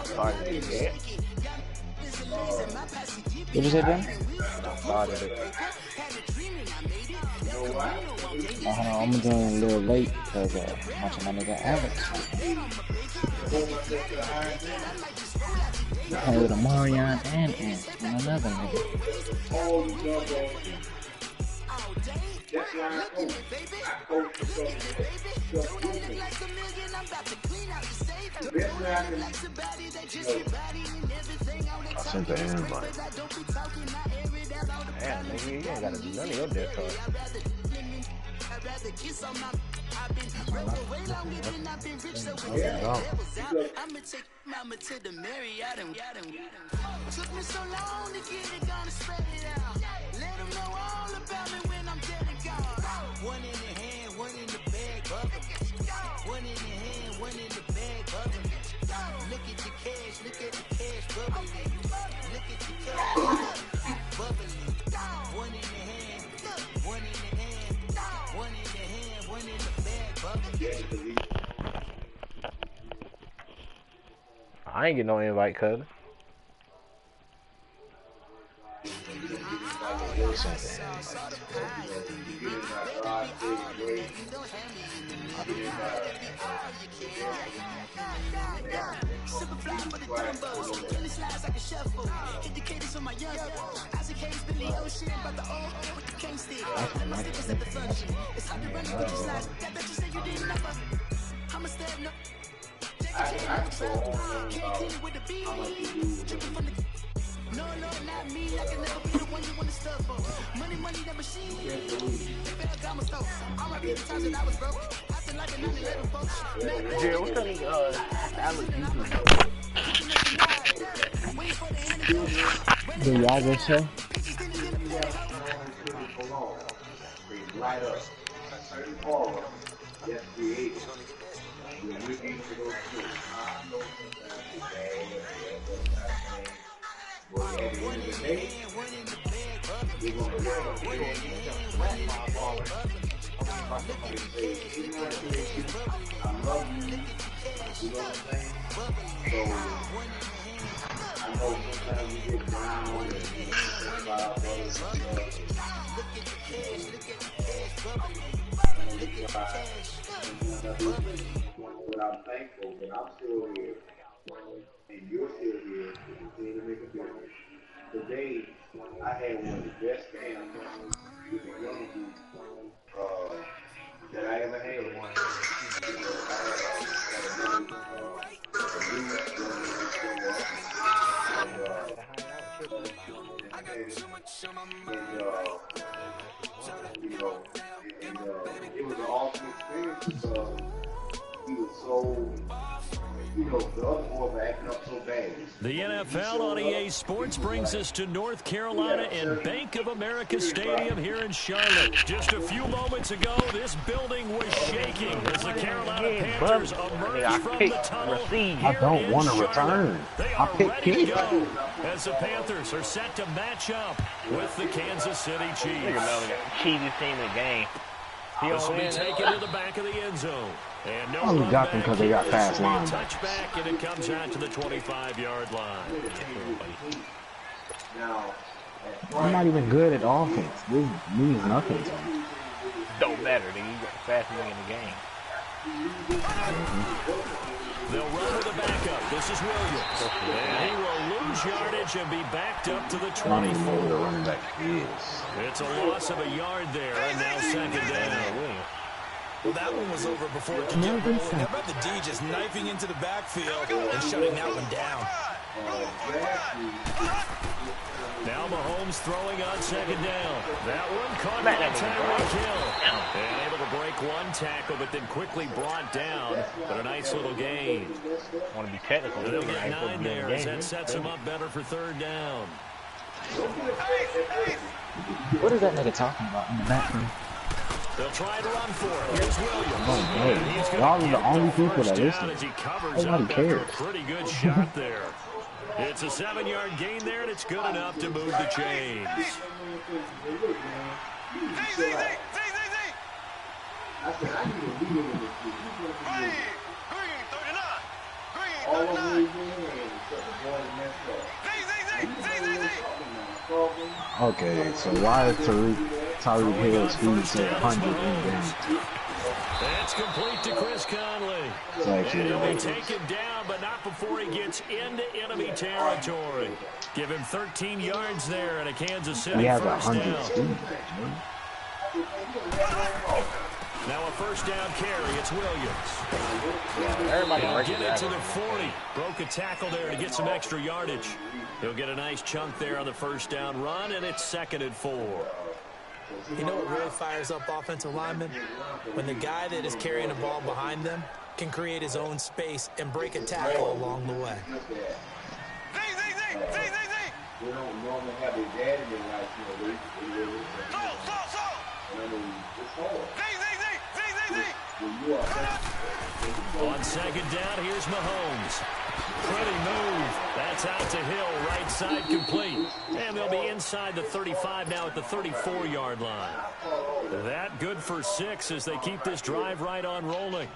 Started it yet? What you say, Ben? Started it. Hold on, I'm gonna join a little late because I'm watching my nigga Alex. Play with a Marion and another nigga. I sent the invite. Damn, nigga, you ain't gotta do none of your death cards. Mama to the Marriott and got him. Took me so long to get it, gonna spread it out. Let them know all about me when I'm dead and gone. One in the hand, one in the bag, bubble. One in the hand, one in the bag, bubble. Look at the cash, look at the cash, bubbling. Look at the cash, bubbling. One in the hand, one in the hand, one in the hand, one in the bag, bubbling. I ain't getting no invite, cuz. No, not me. I can never be the one you want to stuff for. Money, that machine. All my people times that I was broke. I feel like a 9/11 folks. Jay, what's up, Alex? The Yaga show? Light up. Yes, creative. You're looking for those tools. But at the end of the day, you're going to get I love you. You know what I'm saying? So, I know sometimes you get down and you think about our brothers and stuff. But I'm thankful that I'm still here and you're still here to continue to make a difference. Today, I had one of the best camps with the young group that I ever had. It was an awesome experience because he was so, the other boys were acting up so bad. The NFL on EA Sports brings us to North Carolina and Bank of America Stadium here in Charlotte. Just a few moments ago, this building was shaking as the Carolina Panthers emerged from the tunnel. I don't want to return. I picked Ready to kick. go as the Panthers are set to match up with the Kansas City Chiefs. Cheesiest team in the game. This will be taken to the back of the end zone. And no only got them run back 'cause they got here. fast This will be a linebackers. touchback, and it comes out to the 25-yard line. I'm not even good at offense. This means nothing to me. Don't matter, nigga. You got the fastest thing in the game. They'll run with a backup. This is Williams. And he will lose yardage and be backed up to the I don't even know who 24. the running back is. It's a loss of a yard there, and now second down. Well, that one was over before it could get rolling. How about the D just knifing into the backfield and shutting that one down? Now Mahomes throwing on second down. That one caught by Tyreek Hill. And able to break one tackle, but then quickly brought down. But a nice little gain. I want to be technical. They'll get 9 there as that sets him up better for third down. What is that nigga talking about in the background? They'll try to run for it. Here's Williams. Oh, man. Y'all are the only people that listen. As he covers Nobody up after a cares. pretty good shot there. It's a 7-yard gain there, and it's good enough to move the chains. Okay, so why is Tyreek Hill's speed say 100 in game? That's complete to Chris Conley. It's And actually he'll be ridiculous. taken down, but not before he gets into enemy territory. Give him 13 yards there and a Kansas City He has first 100 down. speed. Now a first down carry. It's Williams. Everybody He'll breaking get it that. to the 40. Broke a tackle there to get some extra yardage. He'll get a nice chunk there on the first down run, and it's 2nd and 4. You know what really fires up offensive linemen? When the guy that is carrying the ball behind them can create his own space and break a tackle along the way. They don't normally have their dad in their life, you know, and I mean, it's hard. When you are On 2nd down, here's Mahomes. Pretty move. That's out to Hill, right side complete. And they'll be inside the 35 now at the 34-yard line. That good for 6 as they keep this drive right on rolling.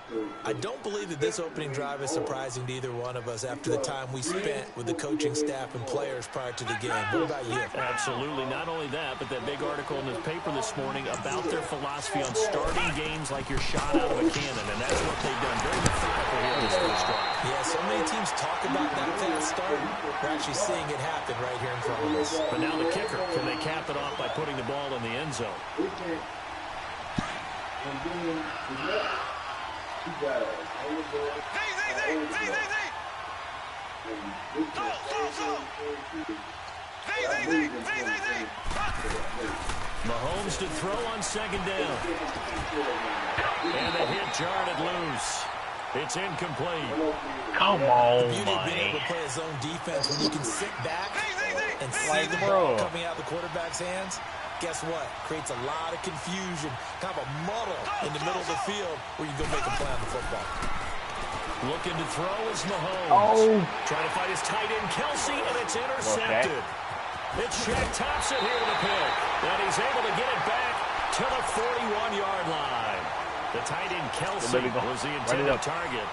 I don't believe that this opening drive is surprising to either one of us after the time we spent with the coaching staff and players prior to the game. What about you? Absolutely. Not only that, but that big article in the paper this morning about their philosophy on starting games like you're shot out of a cannon, and that's what they've done. Very methodical here in this first drive. Yeah, so many teams talk about that fast start. We're actually seeing it happen right here in front of us. But now the kicker, can they cap it off by putting the ball in the end zone? And then the next, you got it. Mahomes to throw on 2nd down. And the hit jarred it loose. It's incomplete. Come on, The beauty of being able man. to play a zone defense when you can sit back and see Like, the bro. ball coming out of the quarterback's hands, guess what? Creates a lot of confusion, kind of a muddle in the middle of the field where you go make a play on the football. Looking to throw is Mahomes. Trying to find his tight end, Kelsey, and it's intercepted. It's Shaq Thompson here with a pick. And he's able to get it back to the 41-yard line. The tight end, Kelsey, was the intended target.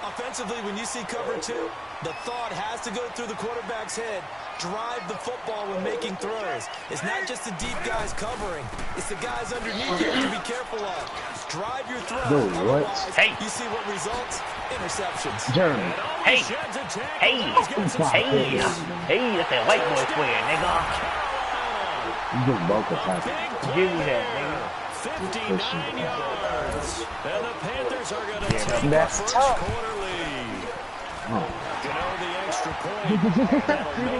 Offensively, when you see cover 2, the thought has to go through the quarterback's head. Drive the football when making throws. It's not just the deep guys covering. It's the guys underneath you to be careful of. Drive your throw. Dude, what? Otherwise, Hey. you see what results? Interceptions. Jeremy. And always Hey. sheds a tackle. Hey. He's got some Hey, space. hey, that's that white boy square, nigga. Carolina. You just broke the tackle. Big Give me play that, there. nigga. 59 yards. And the Panthers are going to take the that's first tough. quarter lead. Oh. You know, the extra point.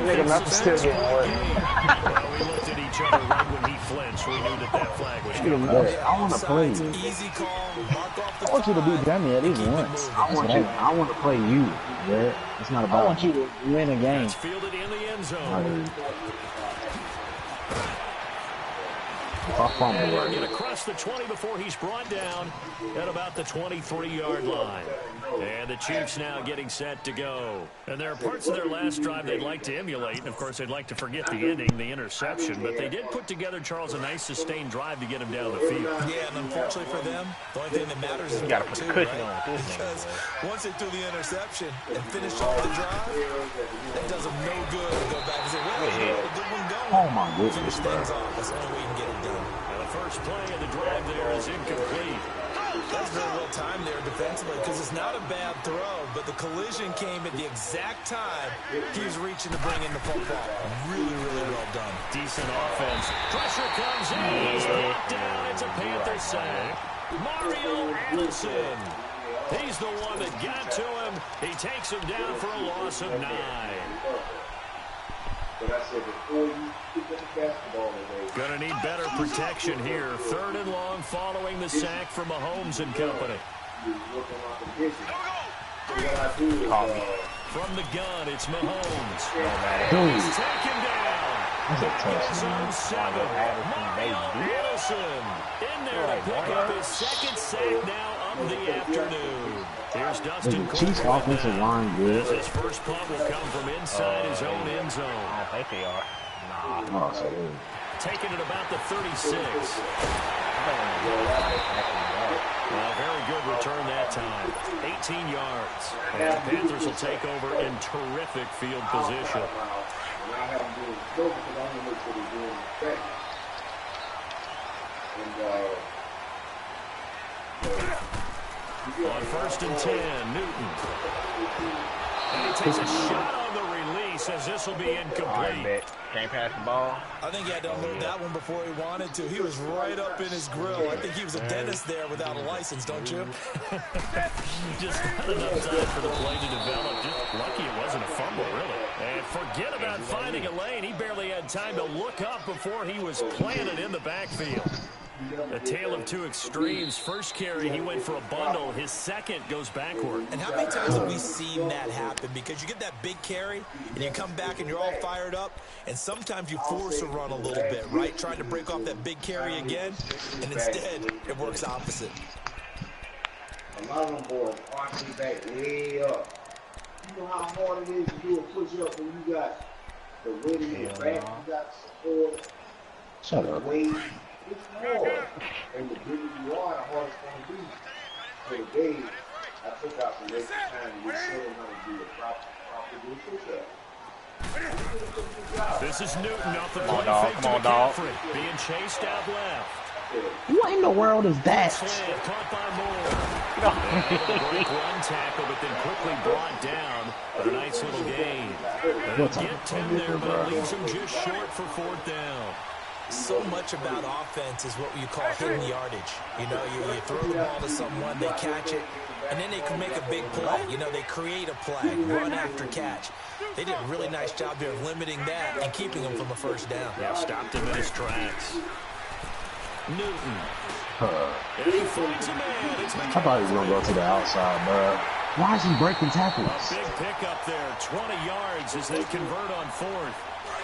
Nigga, nothing's still getting worse. Well, we looked at each other right when he flinched. We knew that flag was coming. Hey, I want to play Offsides, you. easy call. Mark off the I want you to beat Demi at least keep it once. moving. I want to play you. Yeah, it's not I about want you to win a game. It's fielded in the end zone. If I fumble And right get across the 20 before he's brought down at about the 23-yard line. And the Chiefs now getting set to go. And there are parts of their last drive they'd like to emulate. And, of course, they'd like to forget the ending, the interception. But they did put together, Charles, a nice sustained drive to get him down the field. Yeah, and unfortunately for them, the only thing that matters is You gotta part put two, the cushion right? on with this Because nigga, once they threw the interception and finished off the drive, that does them no good to go back and say, well, you had a good one going. Oh, my goodness, Finish bro. things off. That's the only way you can get it done. Now, the first play of the drive there is incomplete. That's very well timed there defensively because it's not a bad throw, but the collision came at the exact time he was reaching to bring in the football. Really, really well done. Decent offense. Pressure comes in. He's brought down. It's a Panther sack. Mario Allison. He's the one that got to him. He takes him down for a loss of 9. But I said before you pick up the basketball away, Gonna need better protection here. 3rd and long following the sack from Mahomes and company. you're working on the business. So what I do is, From the gun, it's Mahomes. Dude, He's taken down. that's a Zone touchdown. 7. Mario Allison in there to pick up his 2nd sack now of the afternoon. Here's Dustin The Chiefs' Colbert offensive now. line good. As his first punt will come from inside his own end zone. I don't think they are. Nah. Oh, so good. Taken at about the 36. Well, very good return that time. 18 yards. And the Panthers will take over in terrific field position. And I have them doing it slow because I want to make sure they're doing it fast. On 1st and 10, Newton. And he takes a shot on the release as this will be incomplete. Can't pass the ball. I think he had to unload that one before he wanted to. He was right up in his grill. I think he was a dentist there without a license, don't you? Just not enough time for the play to develop. Just lucky it wasn't a fumble, really. And forget about finding a lane. He barely had time to look up before he was planted in the backfield. A tale of two extremes. First carry, he went for a bundle. His second goes backward. And how many times have we seen that happen? Because you get that big carry, and you come back and you're all fired up, and sometimes you force a run a little bit, right? Trying to break off that big carry again, and instead, it works opposite. A lot of them boys arch me back way up. You know how hard it is to do a push-up when you got the weight in your back, you got support, Shut up. weight. It's hard. And the bigger you are, the harder it's going to be. So today, I took out some extra time to get sure how to do a proper push-up. This is Newton off the play dog. fake Come on, to dog. McCaffrey. Being chased out left. What in the world is that? Slant caught by Moore. Break one tackle, but then quickly brought down. But a nice little gain. They'll get 10 there, but it leaves him just short for 4th down. So much about offense is what you call hidden yardage. You know, you throw the ball to someone, they catch it, and then they can make a big play. You know, they create a play, run after catch. They did a really nice job there of limiting that and keeping him from a first down. Yeah, stopped him in his tracks. Newton. And he finds a man. It's I thought he was going to go to the outside, bro. Why is he breaking a tackles? big pickup there, 20 yards as they convert on 4th.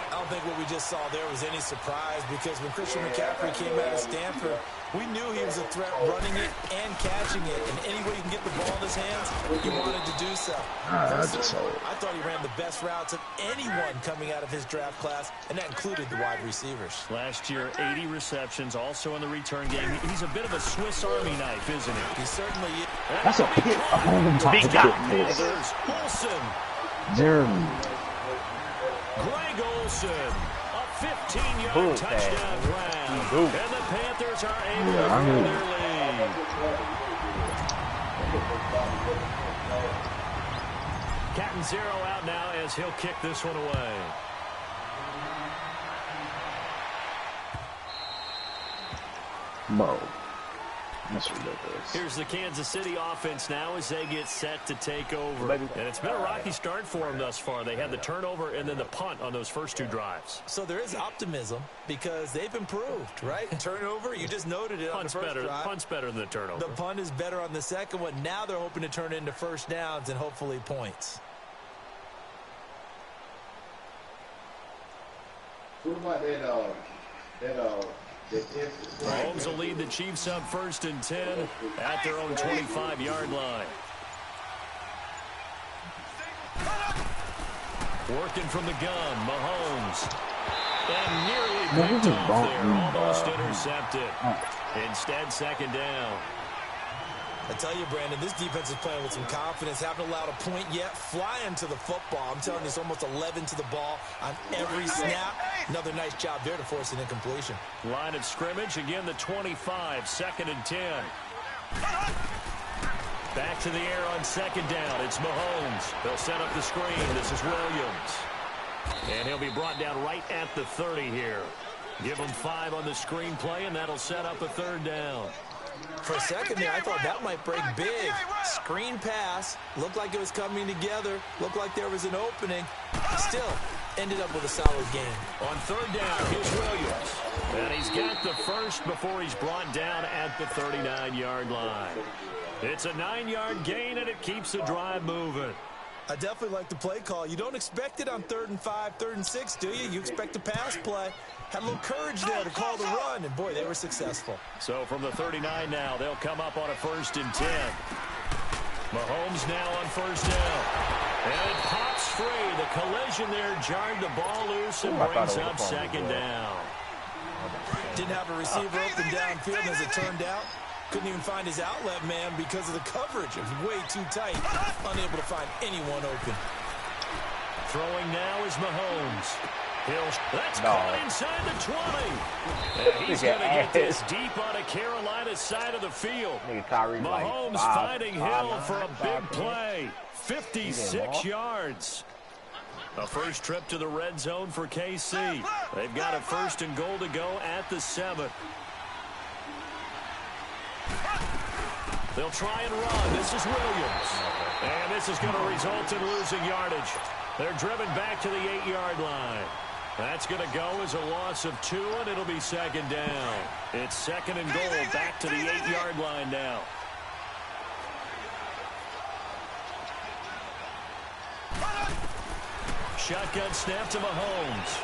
I don't think what we just saw there was any surprise because when Christian McCaffrey came out of Stanford, we knew he was a threat running it and catching it. And any way you can get the ball in his hands, he wanted to do so. I just saw it. I thought he ran the best routes of anyone coming out of his draft class, and that included the wide receivers. Last year, 80 receptions, also in the return game. He's a bit of a Swiss Army knife, isn't he? He certainly is. That's a pick. Oh my Big God. There's Olsen. Jeremy. Greg Olsen, a 15-yard Boom, touchdown grab. Boom. And the Panthers are able to I grow knew their lead. Catanzaro out now as he'll kick this one away. Bro. That's ridiculous. Here's the Kansas City offense now as they get set to take over. And it's been a rocky start for them thus far. They had the turnover and then the punt on those first 2 drives. So there is optimism because they've improved, right? Turnover, you just noted it on the first drive. Punt's better than the turnover. The punt is better on the second one. Now they're hoping to turn it into first downs and hopefully points. What about that Mahomes will lead the Chiefs up 1st and 10 at their own 25-yard line. Working from the gun, Mahomes. And nearly picked off there, almost intercepted. Instead, 2nd down. I tell you, Brandon, this defense is playing with some confidence. Haven't allowed a point yet. Flying to the football. I'm telling you, it's almost 11 to the ball on every snap. Another nice job there to force an incompletion. Line of scrimmage, again the 25, 2nd and 10. Back to the air on 2nd down. It's Mahomes. They'll set up the screen. This is Williams. And he'll be brought down right at the 30 here. Give him 5 on the screenplay, and that'll set up a 3rd down. For a second there, I thought that might break big. Screen pass. Looked like it was coming together. Looked like there was an opening. Still, ended up with a solid game. On 3rd down, here's Williams. And he's got the first before he's brought down at the 39-yard line. It's a 9-yard gain, and it keeps the drive moving. I definitely like the play call. You don't expect it on 3rd and 5, 3rd and 6, do you? You expect a pass play. Had a little courage there to call the run, and boy, they were successful. So from the 39 now, they'll come up on a 1st and 10. Mahomes now on 1st down. And it pops free. The collision there jarred the ball loose and brings up 2nd down. Didn't have a receiver open downfield, and as it turned out, couldn't even find his outlet man because of the coverage. It was way too tight. Unable to find anyone open. Throwing now is Mahomes. That's caught inside the 20. And he's going to get this deep on the Carolina side of the field. Mahomes finding Hill for a big play. 56 yards. A first trip to the red zone for KC. They've got a 1st and goal to go at the 7. They'll try and run. This is Williams. And this is going to result in losing yardage. They're driven back to the 8-yard line. That's going to go as a loss of 2, and it'll be 2nd down. It's 2nd and goal back to the 8-yard line now. Shotgun snap to Mahomes.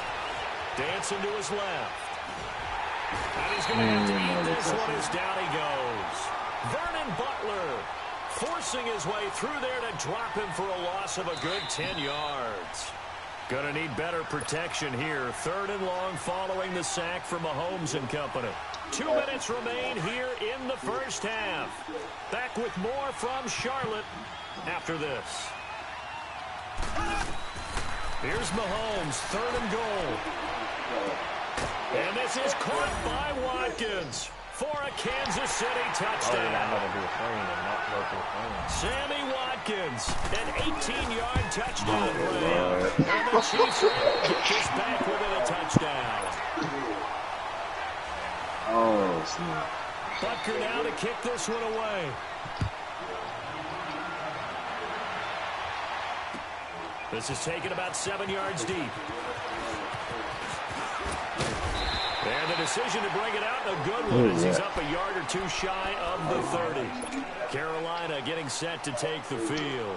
Dancing to his left. And he's going to have to eat this one as down he goes. Vernon Butler forcing his way through there to drop him for a loss of a good 10 yards. Going to need better protection here. 3rd and long following the sack from Mahomes and company. 2 minutes remain here in the first half. Back with more from Charlotte after this. Here's Mahomes, 3rd and goal. And this is caught by Watkins for a Kansas City touchdown. Sammy Watkins, an 18-yard touchdown run. And the Chiefs are able to get this back within a touchdown. Oh, snap. Butker now to kick this one away. This is taken about 7 yards deep. And the decision to bring it out, a good one, as he's up a yard or 2 shy of the 30. Carolina getting set to take the field.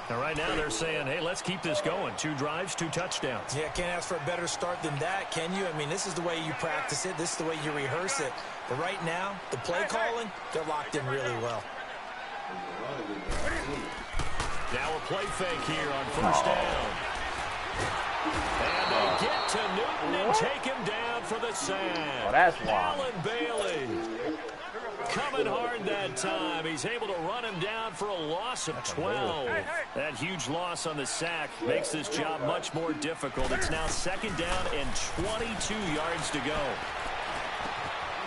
Now, right now, they're saying, hey, let's keep this going. 2 drives, 2 touchdowns. Yeah, can't ask for a better start than that, can you? I mean, this is the way you practice it. This is the way you rehearse it. But right now, the play calling, they're locked in really well. Now a play fake here on 1st down. And they get to Newton and take him down for the sack. Oh, that's wild. Alan Bailey coming hard that time. He's able to run him down for a loss of 12. That huge loss on the sack makes this job much more difficult. It's now 2nd down and 22 yards to go.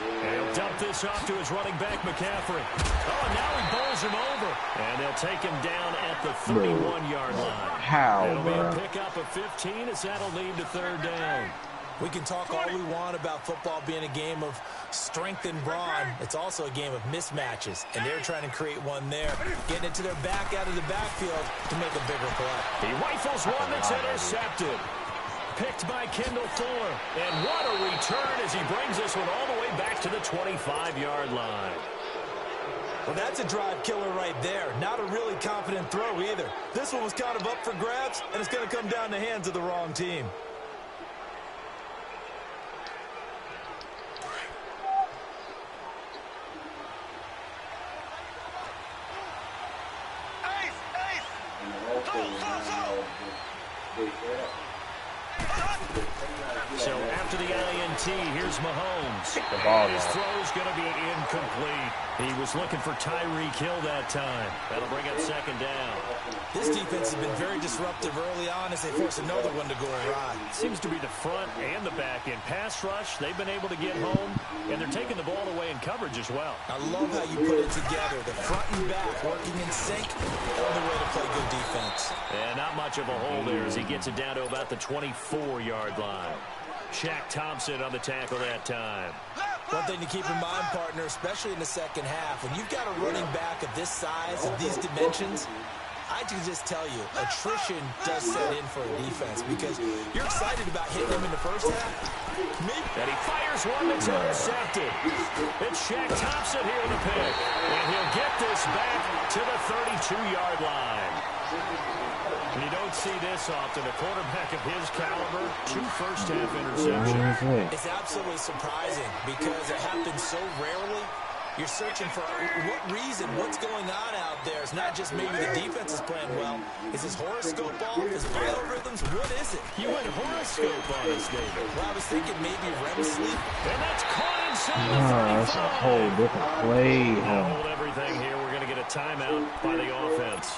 And he'll dump this off to his running back, McCaffrey. Oh, and now he bowls him over. And they'll take him down at the 31-yard line. How, It'll be bro? a pickup of 15 as that'll lead to 3rd down. We can talk all we want about football being a game of strength and brawn. It's also a game of mismatches, and they're trying to create one there, getting it to their back out of the backfield to make a bigger play. He rifles one that's intercepted. Picked by Kendall Fuller. And what a return as he brings this one all the way back to the 25-yard line. Well, that's a drive killer right there. Not a really confident throw either. This one was kind of up for grabs, and it's going to come down the hands of the wrong team. So after the INT, here's Mahomes. The ball His out. throw's going to be incomplete. He was looking for Tyreek Hill that time. That'll bring up 2nd down. This defense has been very disruptive early on as they force another one to go awry. Seems to be the front and the back end. Pass rush, they've been able to get home, and they're taking the ball away in coverage as well. I love how you put it together. The front and back working in sync. Only way to play good defense. And not much of a hole there as he gets it down to about the 24-yard line. Shaq Thompson on the tackle that time. One thing to keep in mind, partner, especially in the second half, when you've got a running back of this size, of these dimensions, I can just tell you, attrition does set in for a defense because you're excited about hitting him in the first half. And he fires one that's intercepted. It's Shaq Thompson here with a pick. And he'll get this back to the 32-yard line. And you don't see this often. A quarterback of his caliber, 2 first-half interceptions. It's absolutely surprising because it happens so rarely. You're searching for what reason, what's going on out there. It's not just maybe the defense is playing well. Is his horoscope off? His biorhythms? What is it? You went horoscope on us, David. Well, I was thinking maybe REM sleep. And that's caught inside the 35. That's a whole different play. Now hold everything here. We're going to get a timeout by the offense.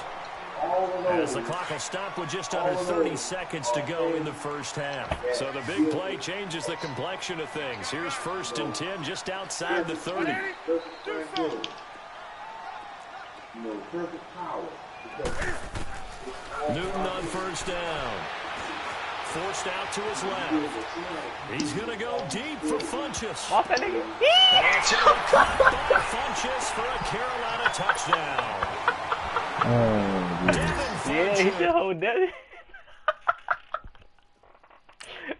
As as the clock will stop with just under 30 seconds to go in the first half. So the big play changes the complexion of things. Here's 1st and 10 just outside the 30. Perfect power. Newton on 1st down. Forced out to his left. He's going to go deep for Funchess. Off that nigga. That's caught by Funchess for a Carolina touchdown. Yeah, he just hold that.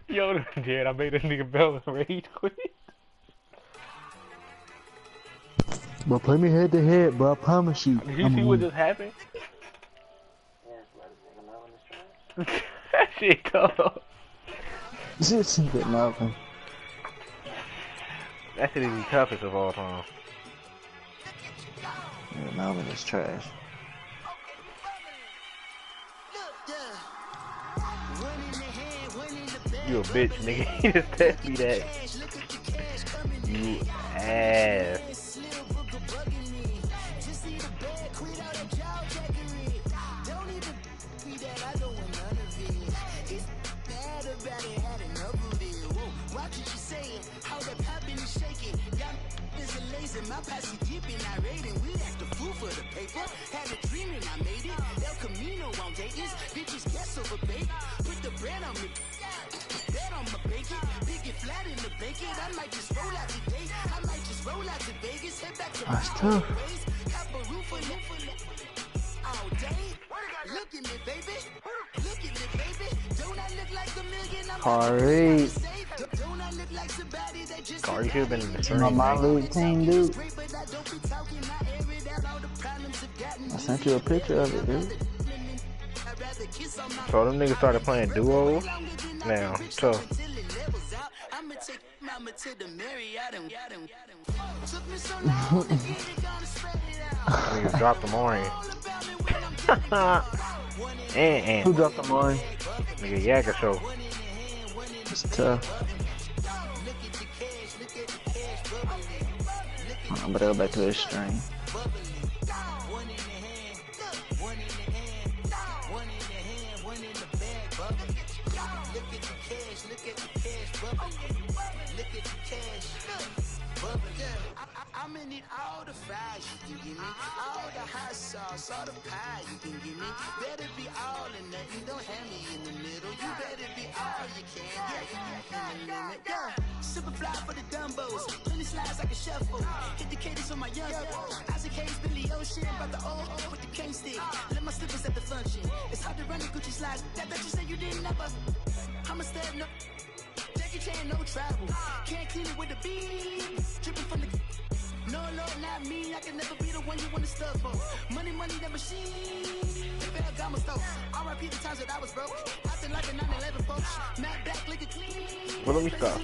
Yo, Jared, I made this nigga bell rage quit. But play me head to head, bro. I promise you. Did you see what just happened? That shit tough. This is good, Malcolm. That shit is the toughest of all time. Yeah, Malcolm is trash. You a bitch, nigga. He just text me that. You ass. My passy dipping, I raiding, we act the fool for the paper. Had a dream and I made it. El Camino on Dayton's, bitches guess over bait. Put the bread on me, bet on my bacon. Big it flat in the bacon. I might just roll out today. I might just roll out to Vegas, head back to That's tough. Have a roof for all day. Look at me, baby. Look at me, baby. Don't I look like $1 million? Kari. Don't I look like somebody that just Kari should have been in the You know my league team, dude. I I sent you a picture of it, dude. So them niggas started playing duos. Now, tough. I'ma take mama to the Marriott and took me so long to get it, gonna spread it out. Niggas dropped them on here. and Who dropped the line? nigga Jagger show. It's tough. I'm gonna go back to his string. I'ma need all the fries you can give me, all the hot sauce, all the pie you can give me. Better be all or nothing, don't have me in the middle. You better be all you can, yeah. Super fly for the Dumbos, plenty slides like a shuffle. Hit the cadence on my young Isaac Hayes, Billy Ocean, about the old with the cane stick. Let my slippers at the function. It's hard to run the Gucci slides. That you say you didn't never. I'm a step no. Jackie Chan, no travel. Can't clean it with the beat. Dripping from the. No, Lord, not me. I can never be the one you want to stuff for. Money, that machine. Ferragamo stove. R.I.P. the times that I was broke. Acting like a 9/11 folks. Matt back, liquor clean. Well, let me stop.